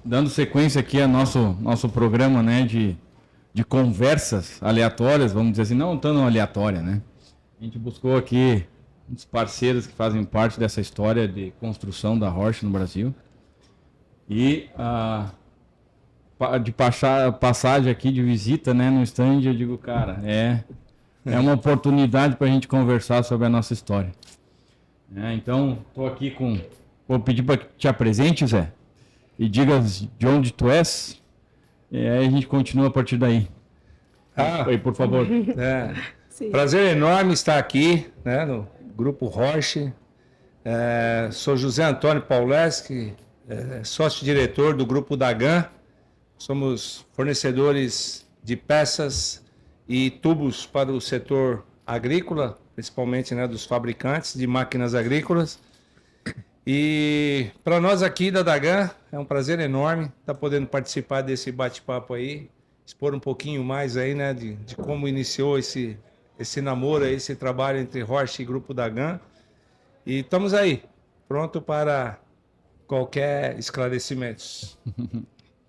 Dando sequência aqui ao nosso programa, né, de conversas aleatórias, vamos dizer assim, não tão aleatória, né? A gente buscou aqui uns parceiros que fazem parte dessa história de construção da Horsch no Brasil. E de passagem aqui de visita, né, no stand, eu digo, cara, é uma oportunidade para a gente conversar sobre a nossa história. Então, estou aqui vou pedir para que te apresente, Zé, e diga de onde tu és, e aí a gente continua a partir daí. Oi, por favor. Prazer enorme estar aqui, né, no Grupo Horsch. Sou José Antônio Pauleschi, sócio-diretor do Grupo Dagan. Somos fornecedores de peças e tubos para o setor agrícola, principalmente, né, dos fabricantes de máquinas agrícolas. E para nós aqui da Dagan é um prazer enorme estar podendo participar desse bate-papo aí, expor um pouquinho mais aí, né, de como iniciou esse namoro, esse trabalho entre Horsch e Grupo Dagan. E estamos aí, pronto para qualquer esclarecimento.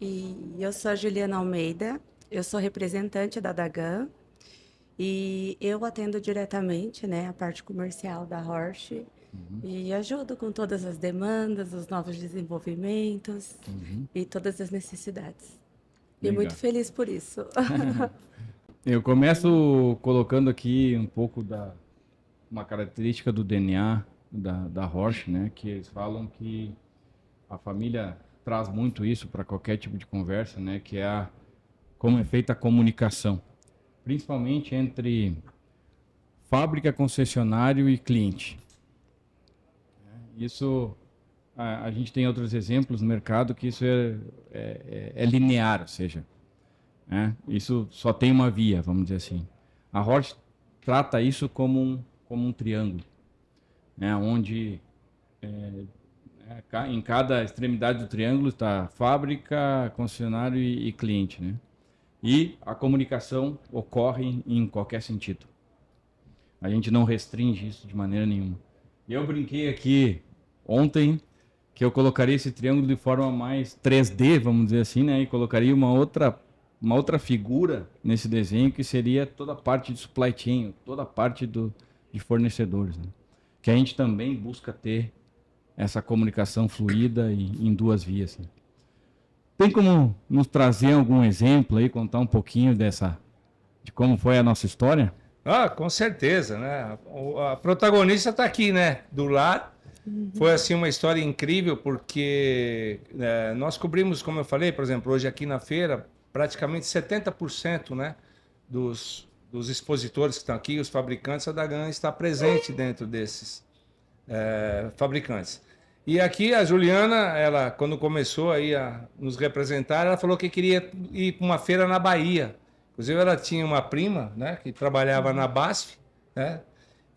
E eu sou a Juliana Almeida, eu sou representante da Dagan e eu atendo diretamente, né, a parte comercial da Horsch e ajudo com todas as demandas, os novos desenvolvimentos e todas as necessidades. E muito feliz por isso. Eu começo colocando aqui um pouco uma característica do DNA da Horsch, né, que eles falam que a família traz muito isso para qualquer tipo de conversa, né? Que é como é feita a comunicação, principalmente entre fábrica, concessionário e cliente. Isso, a gente tem outros exemplos no mercado que isso é linear, ou seja, isso só tem uma via, vamos dizer assim. A Horsch trata isso como um triângulo, né? Onde em cada extremidade do triângulo está fábrica, concessionário e cliente, né? E a comunicação ocorre em qualquer sentido. A gente não restringe isso de maneira nenhuma. Eu brinquei aqui ontem que eu colocaria esse triângulo de forma mais 3D, vamos dizer assim, né? E colocaria uma outra figura nesse desenho que seria toda a parte de supply chain, toda a parte de fornecedores, né? Que a gente também busca ter essa comunicação fluida e em duas vias. Né? Tem como nos trazer algum exemplo aí, contar um pouquinho de como foi a nossa história? Com certeza, né? A protagonista está aqui, né? Do lado. Foi assim uma história incrível porque nós cobrimos, como eu falei, por exemplo, hoje aqui na feira, praticamente 70%, né, dos expositores que estão aqui, os fabricantes, a Dagan está presente dentro desses fabricantes. E aqui a Juliana, ela quando começou aí a nos representar, ela falou que queria ir para uma feira na Bahia. Inclusive ela tinha uma prima, né, que trabalhava na BASF, né,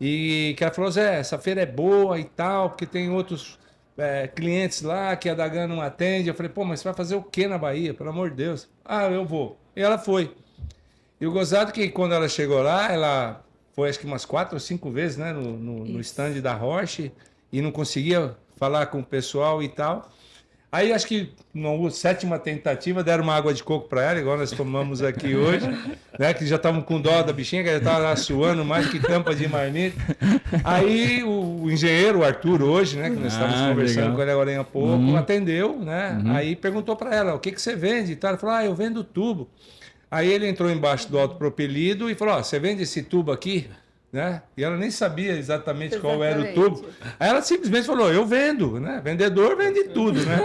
e que ela falou, Zé, essa feira é boa e tal, porque tem outros clientes lá que a Dagan não atende. Eu falei, pô, mas você vai fazer o que na Bahia? Pelo amor de Deus. Eu vou. E ela foi. E o gozado que quando ela chegou lá, ela foi acho que umas 4 ou 5 vezes, né, no stand da Horsch e não conseguia falar com o pessoal e tal. Aí acho que na 7ª tentativa deram uma água de coco para ela, igual nós tomamos aqui hoje, né, que já estavam com dó da bichinha, que já estava lá suando mais que tampa de marmita. Aí o engenheiro, o Arthur, hoje, né, que nós estávamos conversando com ele agora há pouco, atendeu, né, aí perguntou para ela, o que você vende e tal. Ela falou, eu vendo tubo. Aí ele entrou embaixo do autopropelido e falou, você vende esse tubo aqui? Né? E ela nem sabia exatamente qual era o tubo. Aí ela simplesmente falou, eu vendo, né? Vendedor vende tudo, né?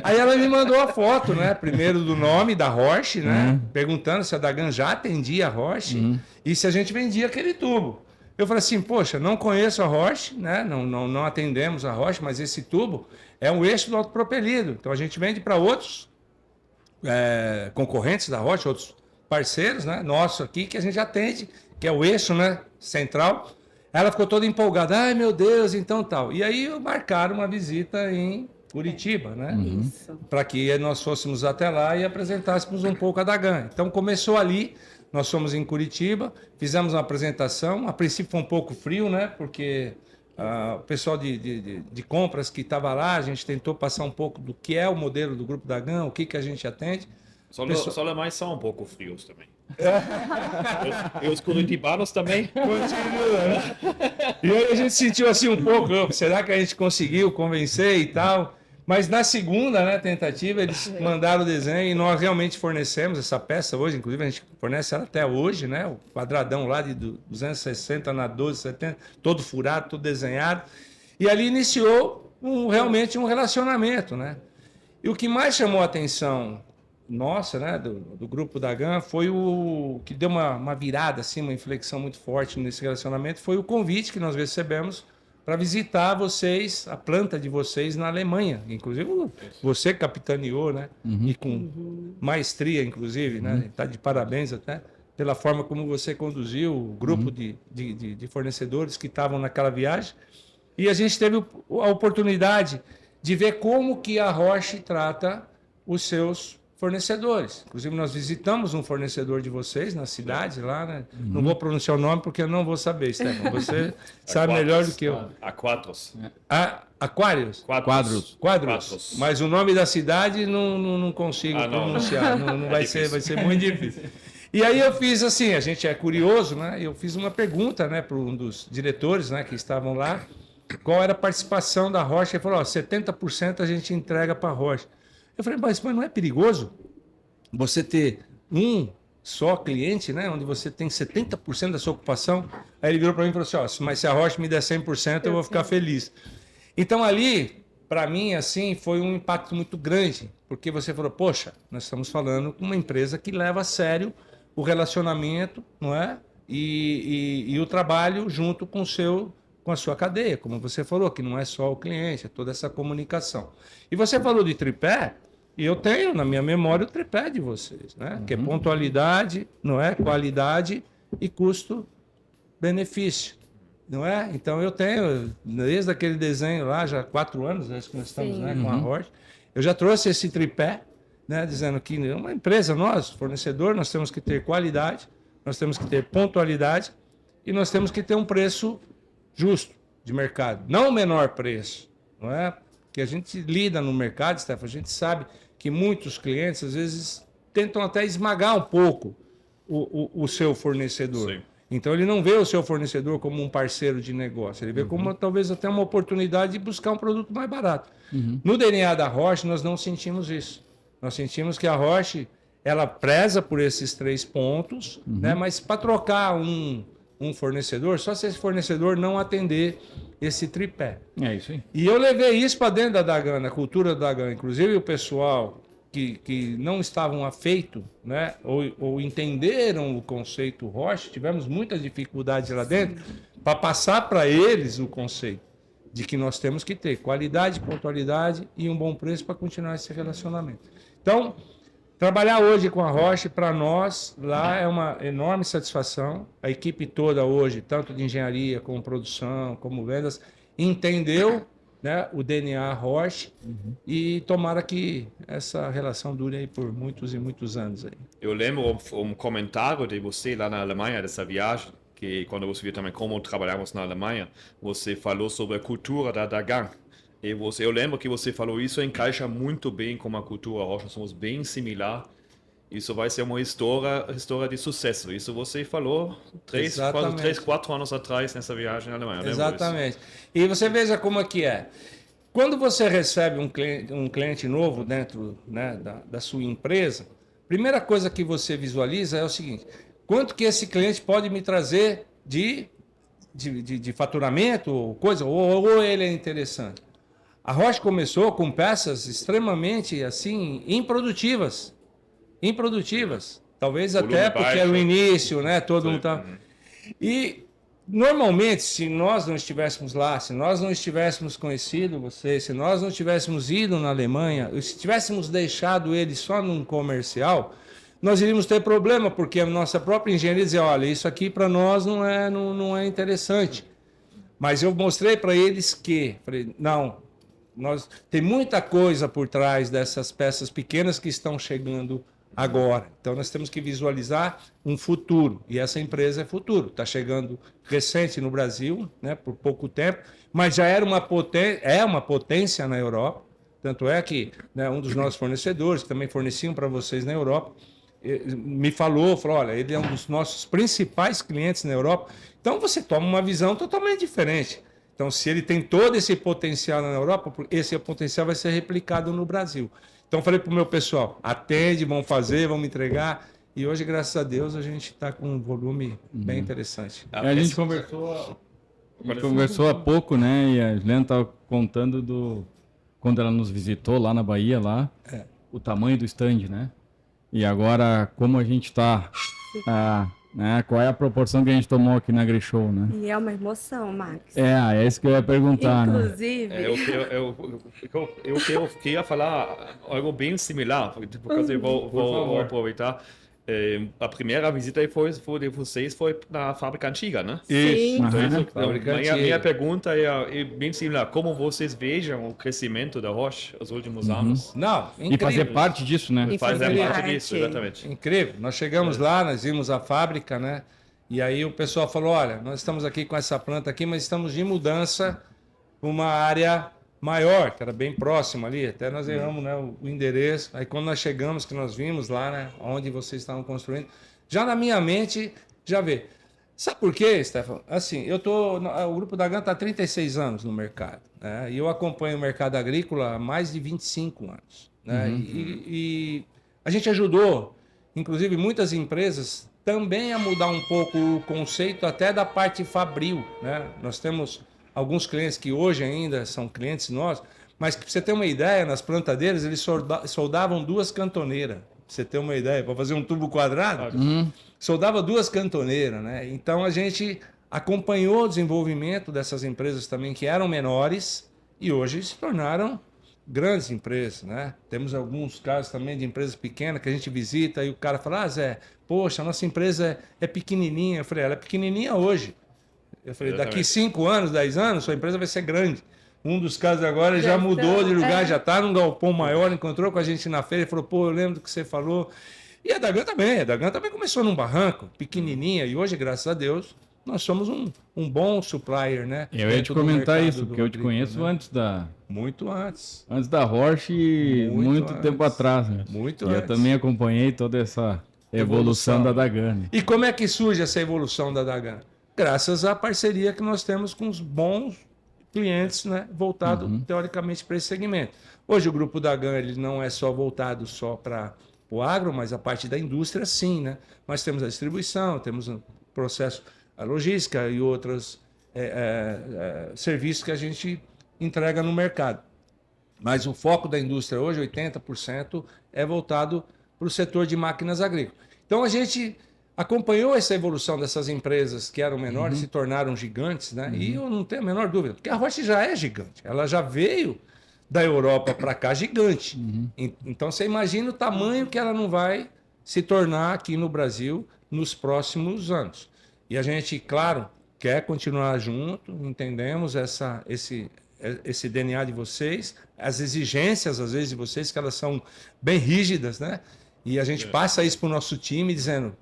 Aí ela me mandou a foto, né? Primeiro do nome da Horsch, né? Perguntando se a Dagan já atendia a Horsch e se a gente vendia aquele tubo. Eu falei assim, poxa, não conheço a Horsch, né? Não atendemos a Horsch, mas esse tubo é um eixo do autopropelido. Então a gente vende para outros concorrentes da Horsch, outros parceiros, né? Nosso aqui, que a gente atende, que é o eixo, né, central. Ela ficou toda empolgada, ai meu Deus, então tal. E aí marcaram uma visita em Curitiba, né? Para que nós fôssemos até lá e apresentássemos um pouco a Dagan. Então começou ali, nós fomos em Curitiba, fizemos uma apresentação. A princípio foi um pouco frio, né? Porque O pessoal de compras que estava lá, a gente tentou passar um pouco do que é o modelo do Grupo Dagan, o que a gente atende. Os alemães são um pouco frios também. E os curitibanos também. Continua, né? E aí a gente sentiu assim um pouco, será que a gente conseguiu convencer e tal? Mas na segunda, né, tentativa, eles mandaram o desenho e nós realmente fornecemos essa peça hoje, inclusive a gente fornece ela até hoje, né? O quadradão lá de 260 na 1270, todo furado, todo desenhado. E ali iniciou realmente um relacionamento, né? E o que mais chamou a atenção nossa, né, do Grupo Dagan, foi o que deu uma virada, assim, uma inflexão muito forte nesse relacionamento, foi o convite que nós recebemos para visitar vocês, a planta de vocês na Alemanha. Inclusive, você capitaneou, né? E com maestria, inclusive, né? Está de parabéns até pela forma como você conduziu o grupo de fornecedores que estavam naquela viagem. E a gente teve a oportunidade de ver como que a Roche trata os seus fornecedores. Inclusive, nós visitamos um fornecedor de vocês na cidade, lá, né? Não vou pronunciar o nome porque eu não vou saber, Stefan. Você sabe melhor do que eu. Aquatros. Aquários? Quadros. Mas o nome da cidade não consigo pronunciar. Não vai ser muito difícil. E aí eu fiz assim, a gente é curioso, né? Eu fiz uma pergunta, né, para um dos diretores, né, que estavam lá, qual era a participação da Roche. Ele falou, 70% a gente entrega para a Roche. Eu falei, mas não é perigoso você ter um só cliente, né? Onde você tem 70% da sua ocupação? Aí ele virou para mim e falou assim, mas se a Roche me der 100%, eu vou ficar feliz. Então ali, para mim, assim, foi um impacto muito grande, porque você falou, poxa, nós estamos falando com uma empresa que leva a sério o relacionamento, não é? E o trabalho junto com a sua cadeia, como você falou, que não é só o cliente, é toda essa comunicação. E você falou de tripé, e eu tenho na minha memória o tripé de vocês, né? Que é pontualidade, não é? Qualidade e custo-benefício, não é? Então eu tenho, desde aquele desenho lá, já há 4 anos, acho que nós estamos, né, com a Roche, eu já trouxe esse tripé, né, dizendo que uma empresa, nós, fornecedor, nós temos que ter qualidade, nós temos que ter pontualidade e nós temos que ter um preço justo de mercado, não o menor preço, não é? Porque a gente lida no mercado, Stefan, a gente sabe que muitos clientes às vezes tentam até esmagar um pouco o seu fornecedor. Sim. Então ele não vê o seu fornecedor como um parceiro de negócio, ele vê como talvez até uma oportunidade de buscar um produto mais barato. No DNA da Roche nós não sentimos isso. Nós sentimos que a Roche ela preza por esses 3 pontos, né? Mas para trocar um fornecedor, só se esse fornecedor não atender esse tripé. É isso aí. E eu levei isso para dentro da Dagan, na cultura da Dagan. Inclusive o pessoal que não estavam afeitos, né, ou entenderam o conceito Roche, tivemos muitas dificuldades lá dentro para passar para eles o conceito de que nós temos que ter qualidade, pontualidade e um bom preço para continuar esse relacionamento. Então, trabalhar hoje com a Roche, para nós, lá é uma enorme satisfação. A equipe toda hoje, tanto de engenharia, como produção, como vendas, entendeu, né, o DNA Roche e tomara que essa relação dure aí por muitos e muitos anos. Aí. Eu lembro um comentário de você lá na Alemanha, dessa viagem, que quando você viu também como trabalhamos na Alemanha, você falou sobre a cultura da Dagan. E eu lembro que você falou isso encaixa muito bem com a cultura Roche, nós somos bem similar. Isso vai ser uma história de sucesso. Isso você falou 3, 4 anos atrás nessa viagem na Alemanha. Exatamente. E você veja como é que é. Quando você recebe um cliente novo dentro, né, da sua empresa, a primeira coisa que você visualiza é o seguinte, quanto que esse cliente pode me trazer de faturamento, ou ele é interessante? A Roche começou com peças extremamente assim improdutivas. Talvez até porque era o início, né? Todo mundo tá. E normalmente, se nós não estivéssemos lá, se nós não estivéssemos conhecido vocês, se nós não tivéssemos ido na Alemanha, se tivéssemos deixado ele só num comercial, nós iríamos ter problema, porque a nossa própria engenharia dizia, olha, isso aqui para nós não é interessante. Mas eu mostrei para eles que, falei, tem muita coisa por trás dessas peças pequenas que estão chegando agora. Então nós temos que visualizar um futuro, e essa empresa é futuro. Está chegando recente no Brasil, né, por pouco tempo, mas já era uma potência na Europa. Tanto é que, né, um dos nossos fornecedores, que também forneciam para vocês na Europa, me falou, olha, ele é um dos nossos principais clientes na Europa. Então você toma uma visão totalmente diferente. Então, se ele tem todo esse potencial na Europa, esse potencial vai ser replicado no Brasil. Então, falei para o meu pessoal, atende, vão fazer, vão me entregar. E hoje, graças a Deus, a gente está com um volume bem interessante. A gente conversou há pouco, né? E a Juliana estava contando quando ela nos visitou lá na Bahia, o tamanho do stand, né? E agora, como a gente está, né? Qual é a proporção que a gente tomou aqui na Grishow, né? E é uma emoção, Max. É isso que eu ia perguntar, Inclusive... né? Eu queria falar algo bem similar, porque eu vou aproveitar. A primeira visita de vocês foi na fábrica antiga, né? Sim. Minha pergunta é bem similar. Como vocês vejam o crescimento da Roche nos últimos anos? Não, incrível. E fazer parte disso, né? Fazer parte disso, exatamente. Incrível. Nós chegamos lá, nós vimos a fábrica, né? E aí o pessoal falou, olha, nós estamos aqui com essa planta aqui, mas estamos de mudança para uma área maior, que era bem próximo ali, até nós erramos, né, o endereço. Aí quando nós chegamos, que nós vimos lá, né, onde vocês estavam construindo, já na minha mente, já vê. Sabe por quê, Stefano? Assim, o Grupo Dagan está há 36 anos no mercado, né, e eu acompanho o mercado agrícola há mais de 25 anos. Né, e a gente ajudou, inclusive, muitas empresas também a mudar um pouco o conceito até da parte fabril, né? Nós temos alguns clientes que hoje ainda são clientes nossos, mas que, para você ter uma ideia, nas plantadeiras eles soldavam 2 cantoneiras. Para você ter uma ideia, para fazer um tubo quadrado, soldava 2 cantoneiras, né? Então a gente acompanhou o desenvolvimento dessas empresas também que eram menores e hoje se tornaram grandes empresas, né? Temos alguns casos também de empresas pequenas que a gente visita e o cara fala, Zé, poxa, a nossa empresa é pequenininha. Eu falei, ela é pequenininha hoje. Eu falei, daqui 5 anos, 10 anos, sua empresa vai ser grande. Um dos casos agora já mudou de lugar, já está num galpão maior, encontrou com a gente na feira e falou, pô, eu lembro do que você falou. E a Dagan também começou num barranco, pequenininha, e hoje, graças a Deus, nós somos um bom supplier, né? Eu ia te comentar isso, porque eu te conheço, né? Muito antes. Antes da Roche, muito tempo atrás, né? Muito antes. Eu também acompanhei toda essa evolução da Dagan. Né? E como é que surge essa evolução da Dagan? Graças à parceria que nós temos com os bons clientes, né, voltado teoricamente para esse segmento. Hoje o Grupo Dagan ele não é só voltado só para o agro, mas a parte da indústria sim, né? Nós temos a distribuição, temos o processo, a logística e outros serviços que a gente entrega no mercado. Mas o foco da indústria hoje, 80%, é voltado para o setor de máquinas agrícolas. Então a gente acompanhou essa evolução dessas empresas que eram menores, se tornaram gigantes, né? E eu não tenho a menor dúvida, porque a Roche já é gigante, ela já veio da Europa para cá gigante. Então você imagina o tamanho que ela não vai se tornar aqui no Brasil nos próximos anos. E a gente, claro, quer continuar junto, entendemos esse DNA de vocês, as exigências, às vezes, de vocês, que elas são bem rígidas, né? E a gente passa isso para o nosso time dizendo,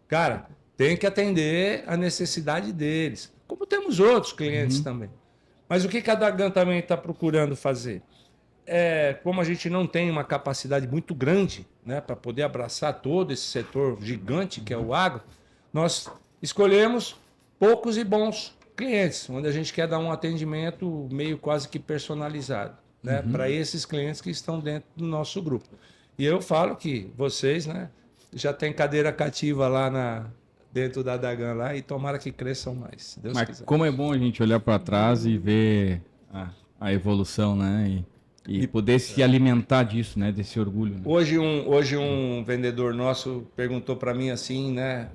cara, tem que atender a necessidade deles, como temos outros clientes também. Mas o que a Dagan também está procurando fazer? Como a gente não tem uma capacidade muito grande, né, para poder abraçar todo esse setor gigante que é o agro, nós escolhemos poucos e bons clientes, onde a gente quer dar um atendimento meio quase que personalizado, né, para esses clientes que estão dentro do nosso grupo. E eu falo que vocês, né, já tem cadeira cativa lá dentro da Dagan lá e tomara que cresçam mais, se Deus quiser. Como é bom a gente olhar para trás e ver a evolução, né? E poder se alimentar disso, né? Desse orgulho. Né? Hoje um vendedor nosso perguntou para mim assim, né?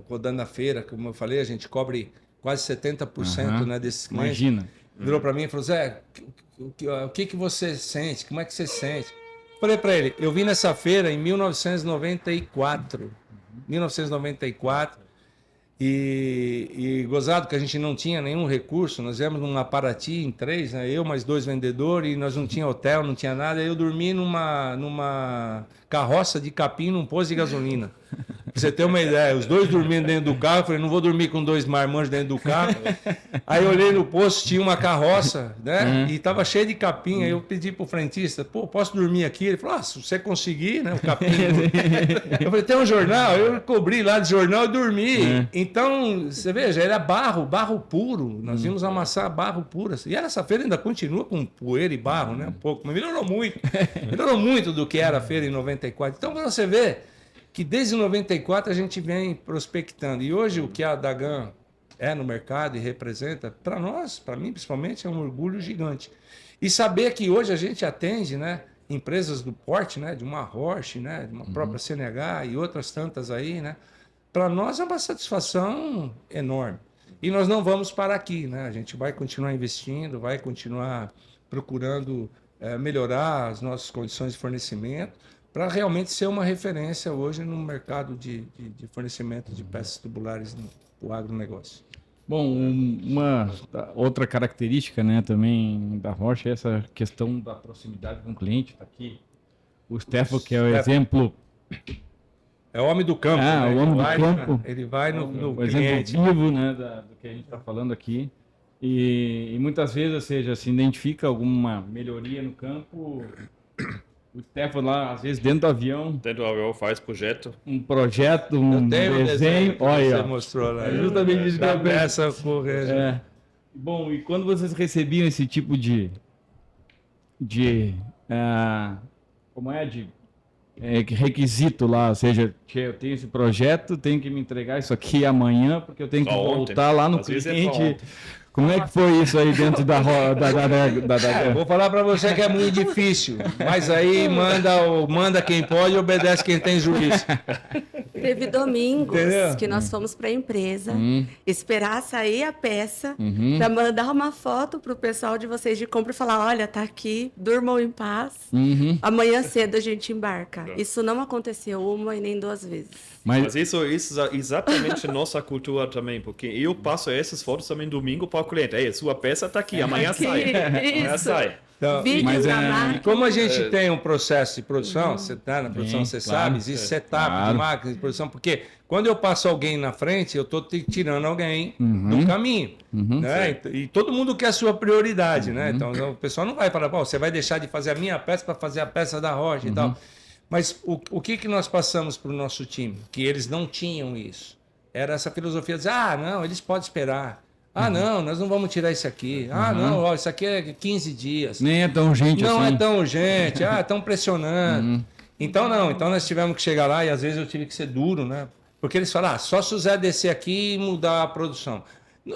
Rodando na feira, como eu falei, a gente cobre quase 70% né, desses clientes. Imagina. Virou para mim e falou, Zé, o que você sente? Como é que você sente? Falei para ele, eu vim nessa feira em 1994. E gozado que a gente não tinha nenhum recurso, nós viemos numa Paraty em 3, né? Eu mais 2 vendedores, e nós não tinha hotel, não tinha nada. Eu dormi numa carroça de capim num posto de gasolina. Pra você ter uma ideia, os 2 dormindo dentro do carro, eu falei, não vou dormir com 2 marmanjos dentro do carro. Aí eu olhei no posto, tinha uma carroça, né? E tava cheio de capim. Aí eu pedi pro frentista, pô, posso dormir aqui? Ele falou, se você conseguir, né? O capim. Eu falei, tem um jornal? Eu cobri lá de jornal e dormi. Então, você veja, era barro puro. Nós íamos amassar barro puro. E essa feira ainda continua com poeira e barro, né? Um pouco, mas melhorou muito. Melhorou muito do que era a feira em 94. Então, você vê que desde 94 a gente vem prospectando. E hoje o que a Dagan é no mercado e representa, para nós, para mim principalmente, é um orgulho gigante. E saber que hoje a gente atende, né, empresas do porte, né, de uma Roche, né, de uma própria CNH e outras tantas aí, né, para nós é uma satisfação enorme. E nós não vamos parar aqui, né? A gente vai continuar investindo, vai continuar procurando melhorar as nossas condições de fornecimento, para realmente ser uma referência hoje no mercado de fornecimento de peças tubulares no agronegócio. Bom, uma outra característica, né, também da Roche é essa questão da proximidade com o cliente. Está aqui o Stefano, que é o exemplo. É o homem do campo. Né? O homem do campo. Ele vai no cliente. Exemplo vivo, né, do que a gente está falando aqui. E muitas vezes, ou seja, se identifica alguma melhoria no campo. O Stefano lá, às vezes, dentro do avião faz projeto. Um projeto, um desenho. Olha, você mostrou lá. Justamente isso que eu peça correr. Bom, e quando vocês recebiam esse tipo de requisito lá, ou seja, eu tenho esse projeto, tenho que me entregar isso aqui amanhã, porque eu tenho que voltar lá no cliente. Como é que foi isso aí dentro da vou falar para você que é muito difícil, mas aí manda quem pode e obedece quem tem juízo. Teve domingos que nós fomos para a empresa esperar sair a peça para mandar uma foto para o pessoal de vocês de compra e falar, olha, tá aqui, durmam em paz, amanhã cedo a gente embarca. Isso não aconteceu uma e nem 2 vezes. Mas isso é exatamente nossa cultura também, porque eu passo essas fotos também domingo para o cliente. Ei, sua peça está aqui, amanhã sai. Amanhã sai. Então, como a gente tem um processo de produção, você está na produção, você sabe, existe setup de máquina de produção, porque quando eu passo alguém na frente, eu estou tirando alguém do caminho. Né? E todo mundo quer a sua prioridade, né? Então o pessoal não vai falar, você vai deixar de fazer a minha peça para fazer a peça da Roche e tal. Mas o que nós passamos para o nosso time? Que eles não tinham isso. Era essa filosofia de dizer, não, eles podem esperar. Não, nós não vamos tirar isso aqui. Não, ó, isso aqui é 15 dias. Nem é tão urgente assim. Não é tão urgente. Estão pressionando. Então, então nós tivemos que chegar lá e às vezes eu tive que ser duro, né? Porque eles falam, só se o Zé descer aqui e mudar a produção.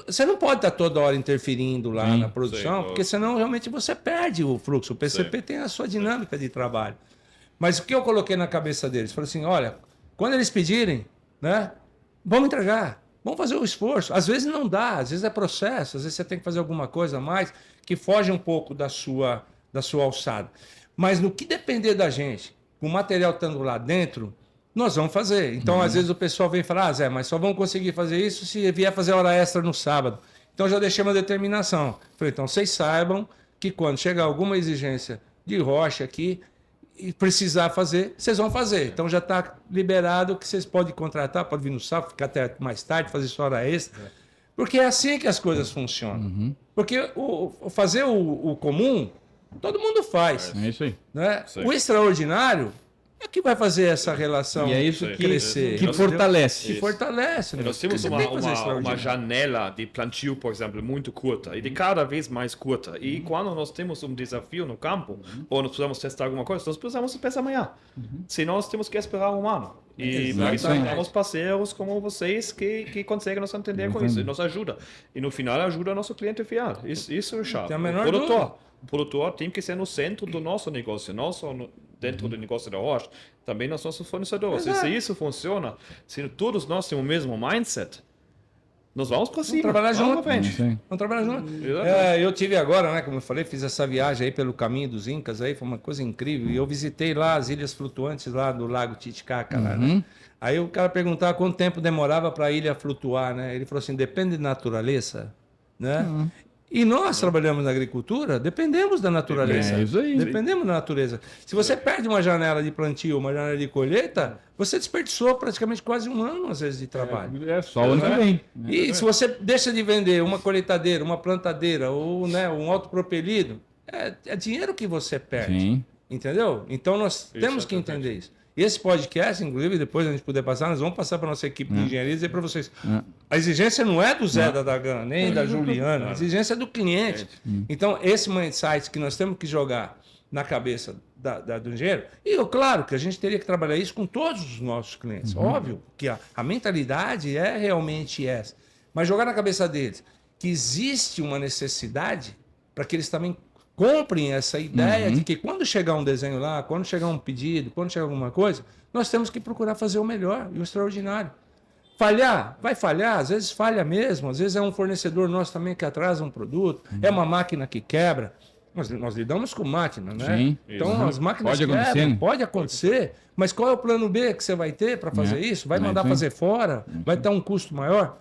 Você não pode estar toda hora interferindo lá na produção, porque senão realmente você perde o fluxo. O PCP tem a sua dinâmica de trabalho. Mas o que eu coloquei na cabeça deles? Falei assim, olha, quando eles pedirem, né, vamos entregar, vamos fazer o esforço. Às vezes não dá, às vezes é processo, às vezes você tem que fazer alguma coisa a mais que foge um pouco da sua alçada. Mas no que depender da gente, com o material estando lá dentro, nós vamos fazer. Então, às vezes o pessoal vem falar, Zé, mas só vamos conseguir fazer isso se vier fazer hora extra no sábado. Então, já deixei uma determinação. Falei, então, vocês saibam que quando chegar alguma exigência de Roche aqui, e precisar fazer, vocês vão fazer. Então já está liberado que vocês podem contratar, pode vir no sábado, ficar até mais tarde, fazer sua hora extra. Porque é assim que as coisas funcionam. Porque fazer o comum, todo mundo faz. É isso aí. Né? O extraordinário é que vai fazer essa relação crescer. Que fortalece. Que fortalece. Nós temos uma janela de plantio, por exemplo, muito curta e de cada vez mais curta. E quando nós temos um desafio no campo, ou nós precisamos testar alguma coisa, nós precisamos pensar amanhã. Senão nós temos que esperar um ano. E temos parceiros como vocês que conseguem nos entender com isso. E nos ajuda. E no final ajuda o nosso cliente fiel. Isso é chave. O produtor tem que ser no centro do nosso negócio, não só dentro do negócio da Roche, também nos nossos fornecedores. E se isso funciona, se todos nós temos o mesmo mindset, Nós vamos para cima. Vamos trabalhar junto. Sim. Vamos trabalhar junto. Exatamente. Eu tive agora, né, como eu falei, fiz essa viagem aí pelo caminho dos Incas, aí foi uma coisa incrível. E eu visitei lá as ilhas flutuantes lá do Lago Titicaca, lá, né? Aí o cara perguntava quanto tempo demorava para a ilha flutuar, né? Ele falou assim, depende da natureza, né? E nós trabalhamos na agricultura, dependemos da natureza. É isso aí. Dependemos da natureza. Se você perde uma janela de plantio, uma janela de colheita, você desperdiçou praticamente quase um ano, às vezes, de trabalho. É só o ano que vem. E se você deixa de vender uma colheitadeira, uma plantadeira ou, né, um autopropelido, é dinheiro que você perde. Sim. Entendeu? Então nós temos que entender isso. E esse podcast, inclusive, depois a gente puder passar, nós vamos passar para a nossa equipe de engenharia e dizer para vocês. A exigência não é do Zé da Dagan, nem da Juliana, a exigência é do cliente. Então, esse mindset que nós temos que jogar na cabeça do engenheiro, e claro que a gente teria que trabalhar isso com todos os nossos clientes. Óbvio que a mentalidade é realmente essa. Mas jogar na cabeça deles que existe uma necessidade para que eles também comprem essa ideia de que quando chegar um desenho lá, quando chegar um pedido, quando chegar alguma coisa, nós temos que procurar fazer o melhor e o extraordinário. Falhar? Vai falhar, às vezes falha mesmo, às vezes é um fornecedor nosso também que atrasa um produto, é uma máquina que quebra. Nós lidamos com máquina, né? Sim. Então as máquinas Pode acontecer, quebram, né? pode acontecer, mas qual é o plano B que você vai ter para fazer isso? Vai mandar sim. fazer fora? Vai ter um custo maior?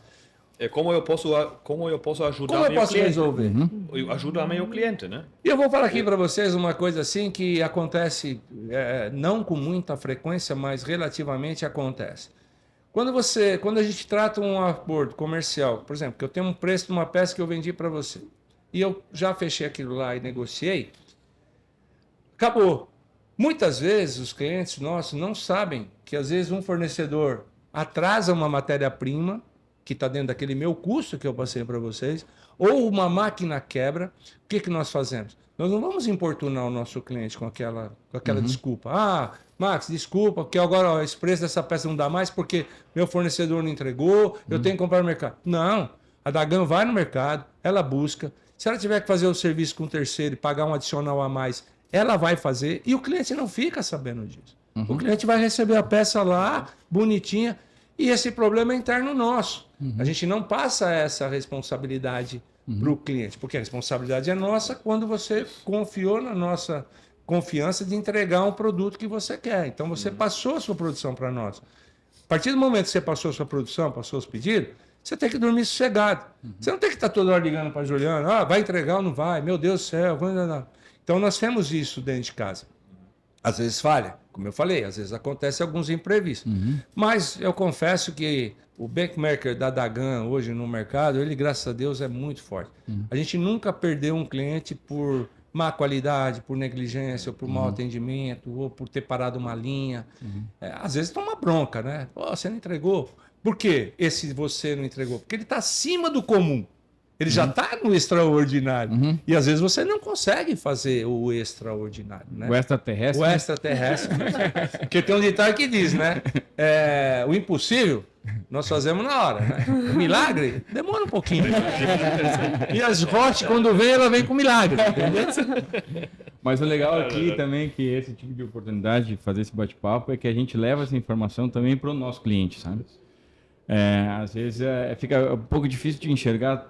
Como eu posso ajudar Como eu meu posso cliente? resolver? Eu ajudar meu cliente, né? E eu vou falar aqui para vocês uma coisa assim que acontece, não com muita frequência, mas relativamente acontece. Quando a gente trata um acordo comercial, por exemplo, que eu tenho um preço de uma peça que eu vendi para você, e eu já fechei aquilo lá e negociei, acabou. Muitas vezes os clientes nossos não sabem que às vezes um fornecedor atrasa uma matéria-prima que está dentro daquele meu custo que eu passei para vocês, ou uma máquina quebra. O que nós fazemos? Nós não vamos importunar o nosso cliente com aquela desculpa. Ah, Max, desculpa, porque agora ó, esse preço dessa peça não dá mais porque meu fornecedor não entregou, eu tenho que comprar no mercado. Não, a Dagan vai no mercado, ela busca. Se ela tiver que fazer o serviço com um terceiro e pagar um adicional a mais, ela vai fazer e o cliente não fica sabendo disso. O cliente vai receber a peça lá, bonitinha, e esse problema é interno nosso. A gente não passa essa responsabilidade para o cliente, porque a responsabilidade é nossa quando você confiou na nossa confiança de entregar um produto que você quer. Então você passou a sua produção para nós. A partir do momento que você passou a sua produção, passou os pedidos, você tem que dormir sossegado. Você não tem que estar toda hora ligando para a Juliana, vai entregar ou não vai, meu Deus do céu. Não. Então nós temos isso dentro de casa. Às vezes falha, como eu falei, às vezes acontece alguns imprevistos. Mas eu confesso que o benchmarker da Dagan hoje no mercado, ele, graças a Deus, é muito forte. A gente nunca perdeu um cliente por má qualidade, por negligência, ou por mau atendimento, ou por ter parado uma linha. Às vezes toma bronca, né? Pô, você não entregou. Por quê? Esse você não entregou? Porque ele está acima do comum. Ele já está no extraordinário. E às vezes você não consegue fazer o extraordinário. Né? O extraterrestre. O extraterrestre. Porque tem um ditado que diz, né? O impossível nós fazemos na hora. Né? O milagre demora um pouquinho. E as rochas, quando vem, ela vem com milagre. Entendeu? Mas o legal aqui também que esse tipo de oportunidade de fazer esse bate-papo é que a gente leva essa informação também para o nosso cliente, sabe? Às vezes fica um pouco difícil de enxergar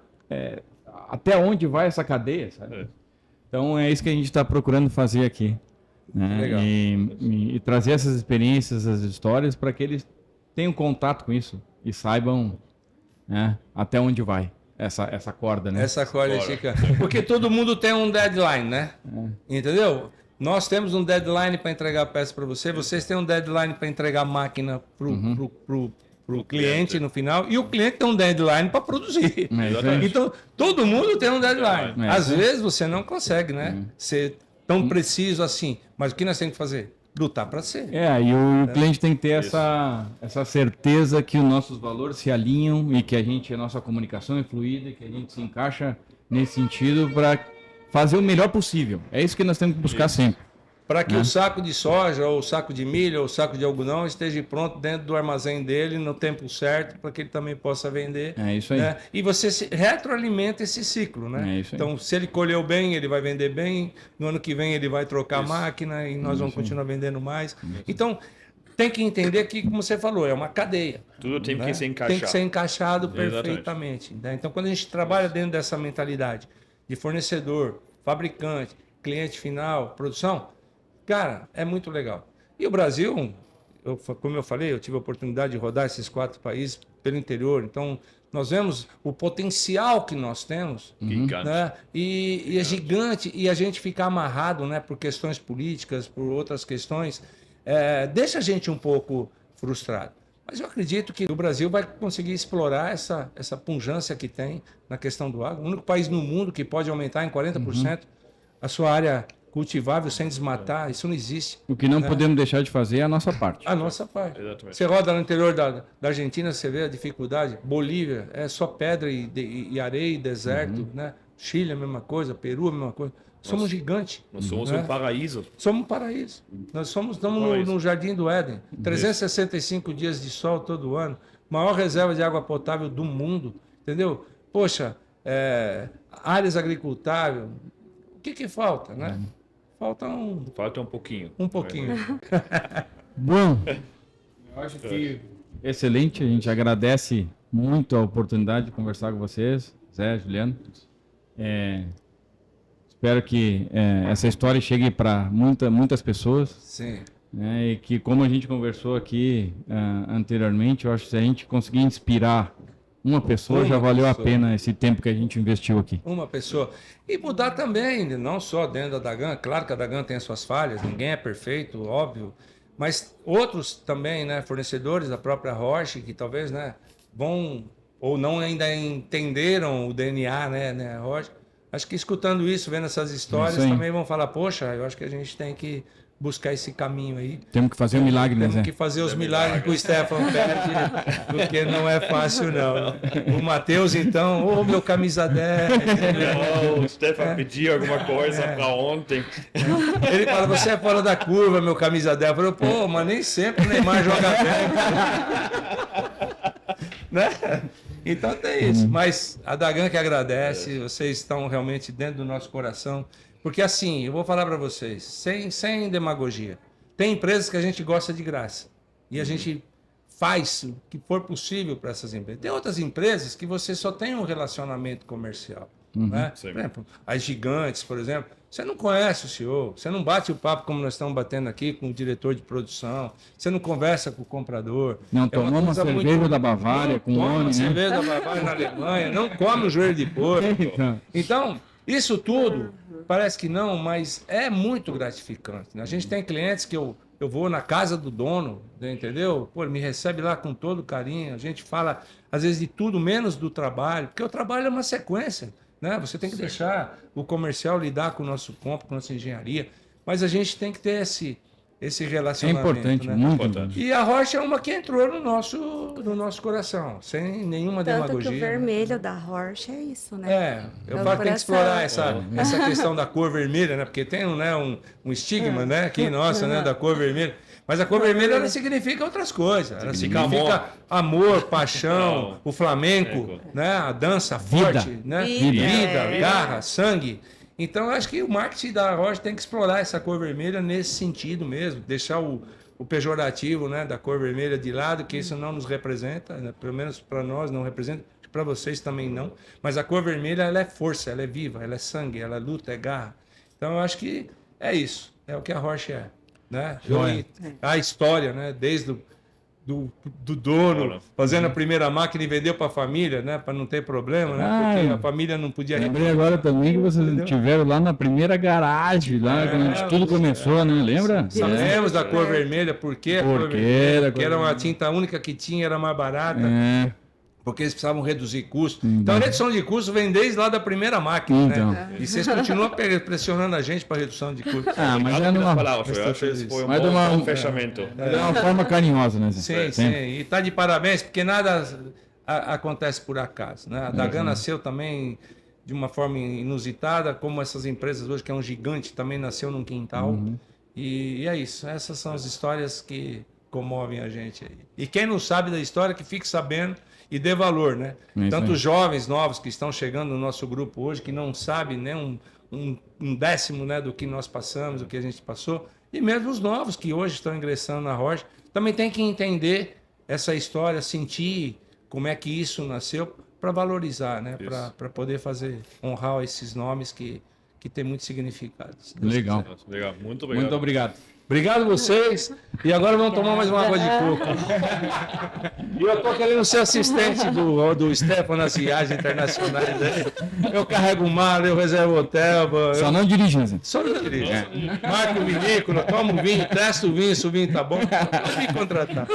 até onde vai essa cadeia, sabe? Então é isso que a gente está procurando fazer aqui, né? Legal. E trazer essas experiências, as histórias para que eles tenham contato com isso e saibam, né, até onde vai essa corda, né? Essa corda, Chica. Porque todo mundo tem um deadline, né? Entendeu? Nós temos um deadline para entregar a peça para você, vocês têm um deadline para entregar a máquina para o cliente no final, e o cliente tem um deadline para produzir. Então, todo mundo tem um deadline. Às vezes você não consegue, né? Ser tão preciso assim. Mas o que nós temos que fazer? Lutar para ser. E o cliente tem que ter essa certeza que os nossos valores se alinham e que a nossa comunicação é fluida, que a gente se encaixa nesse sentido para fazer o melhor possível. É isso que nós temos que buscar sempre. Para que o saco de soja, ou o saco de milho, ou o saco de algodão esteja pronto dentro do armazém dele no tempo certo, para que ele também possa vender. É isso aí. Né? E você retroalimenta esse ciclo, né? É isso aí. Então, se ele colheu bem, ele vai vender bem. No ano que vem ele vai trocar a máquina e nós vamos continuar vendendo mais. Então, tem que entender que, como você falou, é uma cadeia. Tudo tem né? que ser encaixado. Tem que ser encaixado Exatamente. perfeitamente. Né? Então, quando a gente trabalha dentro dessa mentalidade de fornecedor, fabricante, cliente final, produção, cara, é muito legal. E o Brasil, como eu falei, eu tive a oportunidade de rodar esses 4 países pelo interior, então nós vemos o potencial que nós temos, Gigante. né? E é gigante, e a gente ficar amarrado, né, por questões políticas, por outras questões, deixa a gente um pouco frustrado. Mas eu acredito que o Brasil vai conseguir explorar essa pujança que tem na questão do agro. O único país no mundo que pode aumentar em 40% a sua área cultivável sem desmatar, isso não existe. O que não podemos deixar de fazer é a nossa parte. A nossa parte. Exatamente. Você roda no interior da Argentina, você vê a dificuldade. Bolívia é só pedra e areia e deserto, né? Chile é a mesma coisa, Peru é a mesma coisa. Somos gigantes. Nós somos né? um paraíso. Somos um paraíso. Estamos no Jardim do Éden. 365 dias de sol todo ano. Maior reserva de água potável do mundo. Entendeu? Poxa, áreas agricultáveis. O que falta, né? Falta Falta um pouquinho. um pouquinho. Bom, eu acho que excelente. A gente agradece muito a oportunidade de conversar com vocês, Zé, Juliano. Espero que essa história chegue para muitas pessoas. Sim. Né, e que, como a gente conversou aqui anteriormente, eu acho que se a gente conseguir inspirar uma pessoa, já valeu a pena esse tempo que a gente investiu aqui. Uma pessoa. E mudar também, não só dentro da Dagan. Claro que a Dagan tem as suas falhas, ninguém é perfeito, óbvio. Mas outros também, né, fornecedores da própria Roche, que talvez, né, vão ou não ainda entenderam o DNA, né, Roche. Acho que escutando isso, vendo essas histórias, também vão falar, poxa, eu acho que a gente tem que buscar esse caminho aí. Temos que fazer um milagre, né, Temos Zé? que fazer os milagres que o Stefan pede, porque não é fácil, não. O Matheus, então, meu camisa 10. O Stefan pediu alguma coisa para ontem. Ele fala, você é fora da curva, meu camisa 10. Eu falei, pô, mas nem sempre o Neymar joga bem. Né? Então tem isso. Mas a Dagan que agradece, vocês estão realmente dentro do nosso coração. Porque assim, eu vou falar para vocês, sem demagogia, tem empresas que a gente gosta de graça. E a gente faz o que for possível para essas empresas. Tem outras empresas que você só tem um relacionamento comercial. Né? Por exemplo, as gigantes, por exemplo, você não conhece o CEO, você não bate o papo como nós estamos batendo aqui com o diretor de produção, você não conversa com o comprador. Não tomou uma cerveja da Bavária com o homem, né? Cerveja da Bavária na Alemanha, não come o joelho de porco. Então, isso tudo, parece que não, mas é muito gratificante. A gente tem clientes que eu vou na casa do dono, entendeu? Pô, ele me recebe lá com todo carinho, a gente fala, às vezes, de tudo menos do trabalho, porque o trabalho é uma sequência, né? Você tem que deixar o comercial lidar com o nosso compra, com a nossa engenharia, mas a gente tem que ter esse relacionamento. É importante, né? muito importante. E a Roche é uma que entrou no nosso coração, sem nenhuma Tanto demagogia. que o vermelho da Roche é isso, né? Eu É o falo que tem que explorar coração. essa questão da cor vermelha, né? Porque tem um estigma, né? Aqui, nossa, né? Da cor vermelha. Mas a cor vermelha, ela significa outras coisas. Ela significa amor, paixão, o flamenco, né? A dança forte, né? Vida, garra, sangue. Então, eu acho que o marketing da Roche tem que explorar essa cor vermelha nesse sentido mesmo, deixar o pejorativo, né, da cor vermelha de lado, que isso não nos representa, né? Pelo menos para nós não representa, para vocês também não. Mas a cor vermelha, ela é força, ela é viva, ela é sangue, ela é luta, é garra. Então, eu acho que é isso, é o que a Roche é. Né? A história, né? Desde do dono, fazendo a primeira máquina e vendeu para a família, né? Para não ter problema, né? Porque a família não podia... Lembrei agora também que vocês tiveram lá na primeira garagem, lá quando tudo começou, né? Lembra? Sabemos da cor vermelha, porque era uma tinta única que tinha, era mais barata. Porque eles precisavam reduzir custos. Então a redução de custos vem desde lá da primeira máquina, né? E vocês continuam pressionando a gente para redução de custos. Mas é numa... Foi um bom fechamento. É uma forma carinhosa, né? Sim. E tá de parabéns, porque nada acontece por acaso, né? A Dagan nasceu também de uma forma inusitada, como essas empresas hoje, que é um gigante, também nasceu num quintal. E é isso. Essas são as histórias que comovem a gente aí. E quem não sabe da história, que fique sabendo e dê valor, né? Tanto os jovens novos que estão chegando no nosso grupo hoje, que não sabem nem um décimo, né, do que nós passamos, do que a gente passou, e mesmo os novos que hoje estão ingressando na Roche, também tem que entender essa história, sentir como é que isso nasceu, para valorizar, né? Para poder honrar esses nomes que tem muito significado. Legal. Legal, muito obrigado. Muito obrigado. Obrigado a vocês. E agora vamos tomar mais uma água de coco. E eu tô querendo ser assistente do Stefan nas viagens internacionais. Né? Eu carrego mala, eu reservo hotel. Só não dirige, né? Só não dirijo. Marco o vinícola, tomo vinho, testo o vinho, se o vinho tá bom, eu vou me contratar.